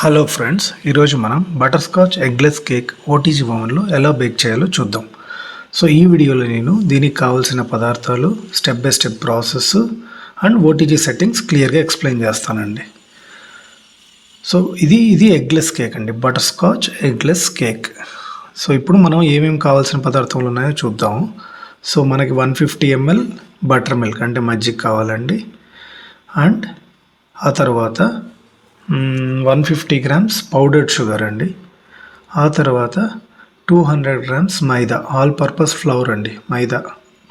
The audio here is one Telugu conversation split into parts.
హలో ఫ్రెండ్స్, ఈరోజు మనం butter scotch eggless cake OTG ఓవెన్లో ఎలా బేక్ చేయాలో చూద్దాం. సో ఈ వీడియోలో నేను దీనికి కావాల్సిన పదార్థాలు, step by step process and OTG settings క్లియర్గా ఎక్స్ప్లెయిన్ చేస్తానండి. సో ఇది ఎగ్లెస్ కేక్ అండి, butter scotch eggless cake. So ఇప్పుడు మనం ఏమేమి కావాల్సిన పదార్థాలు ఉన్నాయో చూద్దాము. సో మనకి 150 ml బటర్ మిల్క్ అంటే మజ్జిగ కావాలండి. అండ్ ఆ తర్వాత 150 grams పౌడర్డ్ షుగర్ అండి. ఆ తర్వాత 200 grams మైదా, ఆల్ పర్పస్ ఫ్లవర్ అండి, మైదా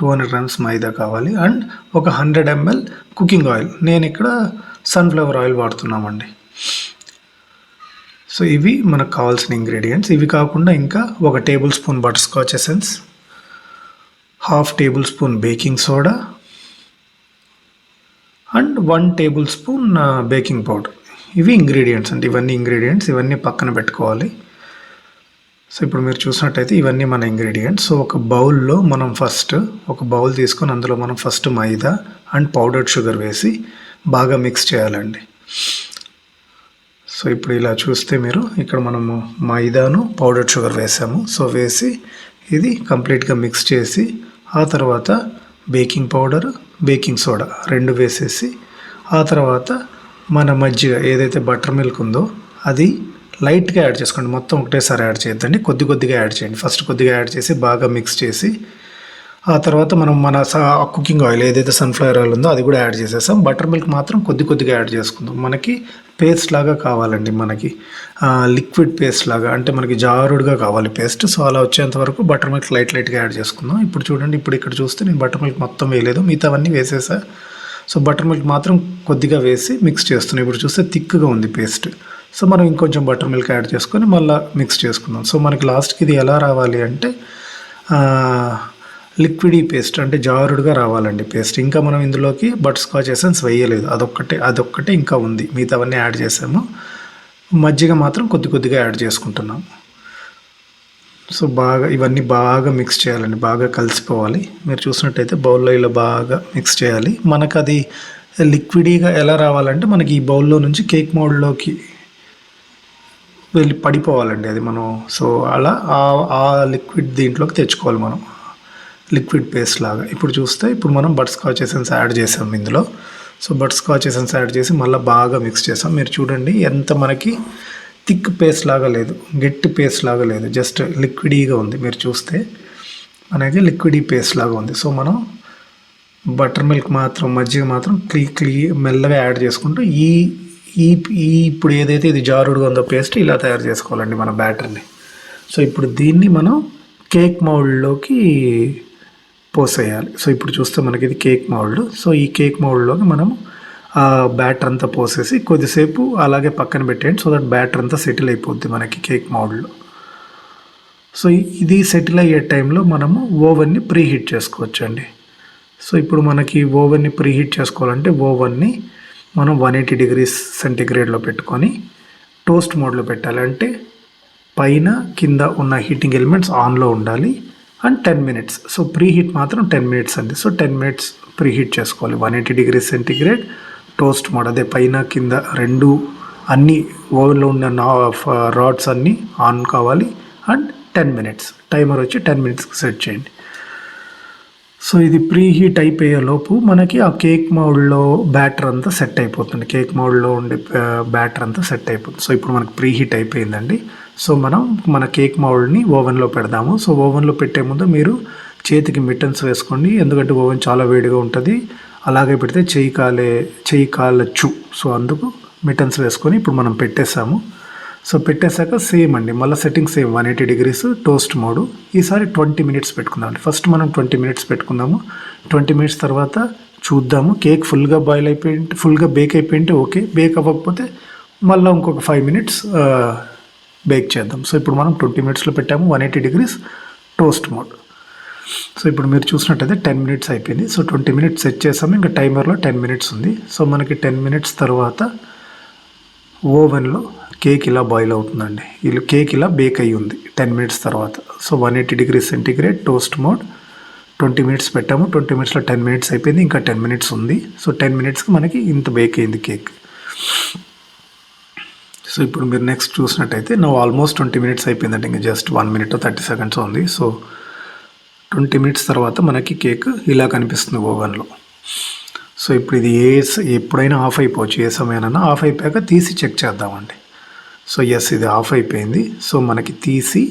200 grams మైదా కావాలి. అండ్ ఒక 100 ml కుకింగ్ ఆయిల్, నేను ఇక్కడ సన్ఫ్లవర్ ఆయిల్ వాడుతున్నామండి. సో ఇవి మనకు కావాల్సిన ఇంగ్రీడియంట్స్. ఇవి కాకుండా ఇంకా 1 table spoon butter scotch essence, 1/2 table spoon baking soda and 1 table spoon baking powder. ఇవి ఇంగ్రీడియంట్స్ అండి. ఇవన్నీ పక్కన పెట్టుకోవాలి. సో ఇప్పుడు మీరు చూసినట్టయితే ఇవన్నీ మన ఇంగ్రీడియంట్స్. సో ఒక బౌల్లో మనం ఒక బౌల్ తీసుకొని అందులో మనం first maida and powdered sugar వేసి బాగా మిక్స్ చేయాలండి. సో ఇప్పుడు ఇలా చూస్తే మీరు ఇక్కడ మనము మైదాను పౌడర్డ్ షుగర్ వేసాము. సో వేసి ఇది కంప్లీట్గా మిక్స్ చేసి ఆ తర్వాత బేకింగ్ పౌడర్, బేకింగ్ సోడా 2 వేసేసి ఆ తర్వాత మన మజ్జిగ ఏదైతే బటర్ మిల్క్ ఉందో అది లైట్గా యాడ్ చేసుకోండి. మొత్తం ఒకటేసారి యాడ్ చేయొద్దండి, కొద్దిగా యాడ్ చేయండి. ఫస్ట్ కొద్దిగా యాడ్ చేసి బాగా మిక్స్ చేసి ఆ తర్వాత మనం మన కుకింగ్ ఆయిల్ ఏదైతే సన్ఫ్లవర్ ఆయిల్ ఉందో అది కూడా యాడ్ చేసేసాం. బటర్ మిల్క్ మాత్రం కొద్దిగా యాడ్ చేసుకుందాం. మనకి పేస్ట్ లాగా కావాలండి, మనకి లిక్విడ్ పేస్ట్ లాగా, అంటే మనకి జారుడుగా కావాలి పేస్ట్. సో అలా వచ్చేంత వరకు బటర్ మిల్క్ లైట్గా యాడ్ చేసుకుందాం. ఇప్పుడు చూడండి, ఇక్కడ చూస్తే నేను బటర్ మిల్క్ మొత్తం వేయలేదు, మిగతావన్నీ వేసేసా. సో బటర్ మిల్క్ మాత్రం కొద్దిగా వేసి మిక్స్ చేస్తున్నాం. ఇప్పుడు చూస్తే థిక్గా ఉంది పేస్ట్. సో మనం ఇంకొంచెం బటర్ మిల్క్ యాడ్ చేసుకొని మళ్ళీ మిక్స్ చేసుకుందాం. సో మనకి లాస్ట్కి ఇది ఎలా రావాలి అంటే లిక్విడీ పేస్ట్, అంటే జారుడుగా రావాలండి పేస్ట్. ఇంకా మనం ఇందులోకి బటర్ స్కాచ్ ఎసెన్స్ వేయలేదు, అదొక్కటే ఇంకా ఉంది. మిగతావన్నీ యాడ్ చేసాము. మజ్జిగ మాత్రం కొద్దిగా యాడ్ చేసుకుంటున్నాము. సో ఇవన్నీ బాగా మిక్స్ చేయాలండి, బాగా కలిసిపోవాలి. మీరు చూసినట్టయితే బౌల్లో ఇలా బాగా మిక్స్ చేయాలి. మనకు అది లిక్విడీగా ఎలా రావాలంటే మనకి ఈ బౌల్లో నుంచి కేక్ మోల్డ్లోకి వెళ్ళి పడిపోవాలండి అది మనం. సో అలా ఆ లిక్విడ్ దీంట్లోకి తెచ్చుకోవాలి మనం, లిక్విడ్ పేస్ట్ లాగా. ఇప్పుడు మనం బటర్ స్కాచ్ ఎసెన్స్ యాడ్ చేసాం ఇందులో. So butter scotch essence add చేసి మళ్ళీ బాగా మిక్స్ చేసాం. మీరు చూడండి ఎంత మనకి థిక్ పేస్ట్ లాగా లేదు, గట్టి పేస్ట్ లాగా లేదు, జస్ట్ లిక్విడీగా ఉంది. మీరు చూస్తే మనకి లిక్విడీ పేస్ట్ లాగా ఉంది. సో మనం బటర్ మిల్క్ మాత్రం, మజ్జిగ మాత్రం మెల్లగా యాడ్ చేసుకుంటూ ఇప్పుడు ఏదైతే ఇది జారుడుగా ఉందో పేస్ట్ ఇలా తయారు చేసుకోవాలండి మన బ్యాటర్ని. సో ఇప్పుడు దీన్ని మనం కేక్ మౌల్డ్లోకి పోసేయాలి. సో ఇప్పుడు చూస్తే మనకి ఇది కేక్ మౌల్డ్. సో ఈ కేక్ మౌల్డ్లోకి మనం బ్యాటర్ అంతా పోసేసి కొద్దిసేపు అలాగే పక్కన పెట్టేయండి. సో దట్ బ్యాటర్ అంతా సెటిల్ అయిపోద్ది మనకి కేక్ మౌల్డ్లో. సో ఇది సెటిల్ అయ్యే టైంలో మనము ఓవెన్ని ప్రీహీట్ చేసుకోవచ్చండి. సో ఇప్పుడు మనకి ఓవెన్ని ప్రీహీట్ చేసుకోవాలంటే ఓవెన్ని మనం 180 degrees సెంటిగ్రేడ్లో పెట్టుకొని టోస్ట్ మోడ్లో పెట్టాలి. అంటే పైన కింద ఉన్న హీటింగ్ ఎలిమెంట్స్ ఆన్లో ఉండాలి. And 10 minutes. సో ప్రీహీట్ మాత్రం 10 minutes అండి. సో 10 minutes ప్రీహీట్ చేసుకోవాలి. 180 degrees సెంటిగ్రేడ్ టోస్ట్ మోడ్, అదే పైన కింద రెండు అన్ని ఓవెన్లో ఉన్న రాడ్స్ అన్నీ ఆన్ కావాలి. అండ్ 10 minutes టైమర్ వచ్చి 10 minutesకి సెట్ చేయండి. సో ఇది ప్రీ హీట్ అయిపోయే లోపు మనకి ఆ కేక్ మౌల్డ్లో బ్యాటర్ అంతా సెట్ అయిపోతుంది. కేక్ మౌల్డ్లో ఉండే బ్యాటర్ అంతా సెట్ అయిపోతుంది. సో ఇప్పుడు మనకి ప్రీ హీట్ అయిపోయిందండి. సో మనం మన కేక్ మౌల్డ్ని ఓవెన్లో పెడదాము. సో ఓవెన్లో పెట్టే ముందు మీరు చేతికి మిట్టన్స్ వేసుకోండి, ఎందుకంటే ఓవెన్ చాలా వేడిగా ఉంటుంది. అలాగే పెడితే చెయ్యి కాలచ్చు. సో అందుకు మిట్టన్స్ వేసుకొని ఇప్పుడు మనం పెట్టేసాము. సో పెట్టేశాక సేమ్ అండి, మళ్ళీ setting same 180 degrees toast mode. ఈసారి 20 minutes పెట్టుకుందాం అండి. ఫస్ట్ మనం 20 minutes పెట్టుకుందాము. 20 minutes తర్వాత చూద్దాము. కేక్ ఫుల్గా ఫుల్గా బేక్ అయిపోయింటే ఓకే, బేక్ అవ్వకపోతే మళ్ళీ ఇంకొక 5 minutes బేక్ చేద్దాం. సో ఇప్పుడు మనం 20 minutesలో పెట్టాము, 180 degrees టోస్ట్ మోడ్. సో ఇప్పుడు మీరు చూసినట్టయితే 10 minutes అయిపోయింది. సో 20 minutes సెట్ చేసాము, ఇంకా టైమర్లో 10 minutes ఉంది. సో మనకి 10 minutes తర్వాత ఓవెన్లో కేక్ ఇలా బాయిల్ అవుతుందండి. కేక్ ఇలా బేక్ అయ్యి ఉంది 10 minutes తర్వాత. So 180 degrees centigrade toast mode 20 minutes పెట్టాము. 20 minutesలో 10 minutes అయిపోయింది, ఇంకా 10 minutes ఉంది. సో 10 minutesకి మనకి ఇంత బేక్ అయింది కేక్. సో ఇప్పుడు మీరు నెక్స్ట్ చూసినట్టయితే ఆల్మోస్ట్ 20 మినిట్స్ అయిపోయిందండి, ఇంకా జస్ట్ 1 మినిట్ 30 సెకండ్స్ ఉంది. సో 20 మినిట్స్ తర్వాత మనకి కేక్ ఇలా కనిపిస్తుంది ఓవెన్లో. సో ఇప్పుడు ఇది ఎప్పుడైనా ఆఫ్ అయిపోవచ్చు, ఏ సమయానైనా. ఆఫ్ అయిపోయాక తీసి చెక్ చేద్దామండి. సో ఎస్, ఇది ఆఫ్ అయిపోయింది. సో మనకి తీసి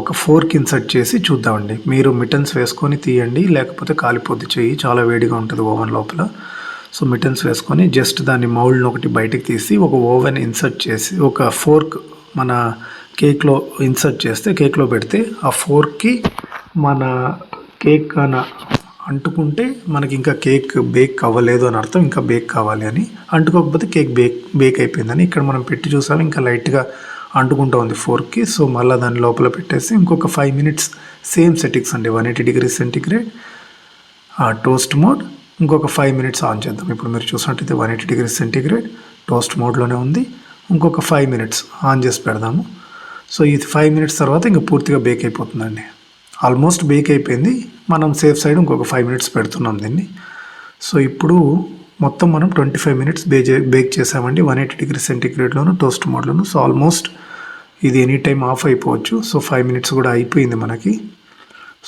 ఒక ఫోర్క్ ఇన్సర్ట్ చేసి చూద్దామండి. మీరు మిటన్స్ వేసుకొని తీయండి, లేకపోతే కాలిపోద్ది చెయ్యి, చాలా వేడిగా ఉంటుంది ఓవెన్ లోపల. సో మిటన్స్ వేసుకొని జస్ట్ దాన్ని మౌల్డ్ని ఒకటి బయటికి తీసి ఒక ఓవెన్ ఇన్సర్ట్ చేసి ఒక ఫోర్క్ మన కేక్లో ఇన్సర్ట్ చేస్తే, కేక్లో పెడితే ఆ ఫోర్క్కి మన కేక్ అంటుకుంటే మనకి ఇంకా కేక్ బేక్ అవ్వలేదు అని అర్థం, ఇంకా బేక్ కావాలి అని. అంటుకోకపోతే కేక్ బేక్ అయిపోయిందని. ఇక్కడ మనం పెట్టి చూసాము, ఇంకా లైట్గా అంటుకుంటూ ఉంది ఫోర్క్కి. సో మళ్ళీ దాని లోపల పెట్టేసి ఇంకొక 5 మినిట్స్ సేమ్ సెట్టింగ్స్ అండి, 180 degrees సెంటిగ్రేడ్ టోస్ట్ మోడ్. ఇంకొక 5 మినిట్స్ ఆన్ చేద్దాం. ఇప్పుడు మీరు చూసినట్టయితే 180 degrees సెంటిగ్రేడ్ టోస్ట్ మోడ్లోనే ఉంది. ఇంకొక 5 మినిట్స్ ఆన్ చేసి పెడదాము. సో ఇది 5 మినిట్స్ తర్వాత ఇంకా పూర్తిగా బేక్ అయిపోతుందండి. ఆల్మోస్ట్ బేక్ అయిపోయింది. మనం సేఫ్ సైడ్ ఇంకొక 5 మినిట్స్ పెడుతున్నాం దీన్ని. సో ఇప్పుడు మొత్తం మనం 25 మినిట్స్ బేక్ చేసామండి, 180 degrees సెంటిగ్రేడ్లోను టోస్ట్ మోడ్లోను. సో ఆల్మోస్ట్ ఇది ఎనీ టైం ఆఫ్ అయిపోవచ్చు. సో 5 మినిట్స్ కూడా అయిపోయింది మనకి.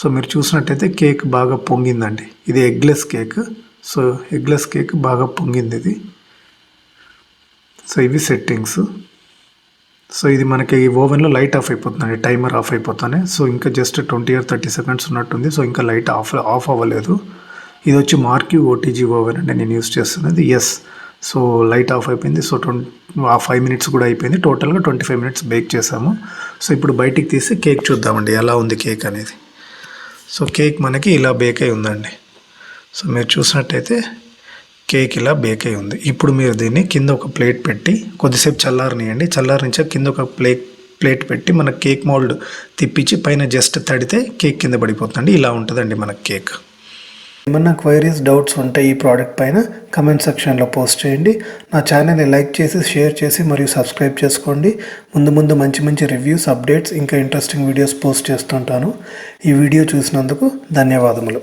సో మీరు చూసినట్టయితే కేక్ బాగా పొంగిందండి. ఇది eggless cake. So eggless cake బాగా పొంగింది ఇది. సో ఇవి సెట్టింగ్స్. సో ఇది మనకి ఓవెన్లో లైట్ ఆఫ్ అయిపోతుందండి, టైమర్ ఆఫ్ అయిపోతానే. సో ఇంకా జస్ట్ 20 or 30 సెకండ్స్ ఉన్నట్టుంది. సో ఇంకా లైట్ ఆఫ్ అవ్వలేదు. ఇది వచ్చి మార్క్యూ ఓటీజీ ఓవెన్ అండి నేను యూస్ చేస్తున్నది. ఎస్, సో లైట్ ఆఫ్ అయిపోయింది. సో 5 మినిట్స్ కూడా అయిపోయింది. టోటల్గా 25 మినిట్స్ బేక్ చేసాము. సో ఇప్పుడు బయటికి తీసి కేక్ చూద్దామండి ఎలా ఉంది కేక్ అనేది. సో కేక్ మనకి ఇలా బేక్ అయి ఉందండి. సో మీరు చూసినట్టయితే కేక్ ఇలా బేక్ అయి ఉంది. ఇప్పుడు మీరు దీన్ని కింద ఒక ప్లేట్ పెట్టి కొద్దిసేపు చల్లారనియండి. చల్లారించాక కింద ఒక ప్లేట్ పెట్టి మన కేక్ మౌల్డ్ తిప్పించి పైన జస్ట్ తడితే కేక్ కింద పడిపోతుందండి. ఇలా ఉంటుందండి మన కేక్. ఏమన్నా క్వైరీస్, డౌట్స్ ఉంటే ఈ ప్రోడక్ట్ పైన కమెంట్ సెక్షన్లో పోస్ట్ చేయండి. నా ఛానల్ని లైక్ చేసి, షేర్ చేసి మరియు సబ్స్క్రైబ్ చేసుకోండి. ముందు మంచి రివ్యూస్, అప్డేట్స్, ఇంకా ఇంట్రెస్టింగ్ వీడియోస్ పోస్ట్ చేస్తుంటాను. ఈ వీడియో చూసినందుకు ధన్యవాదములు.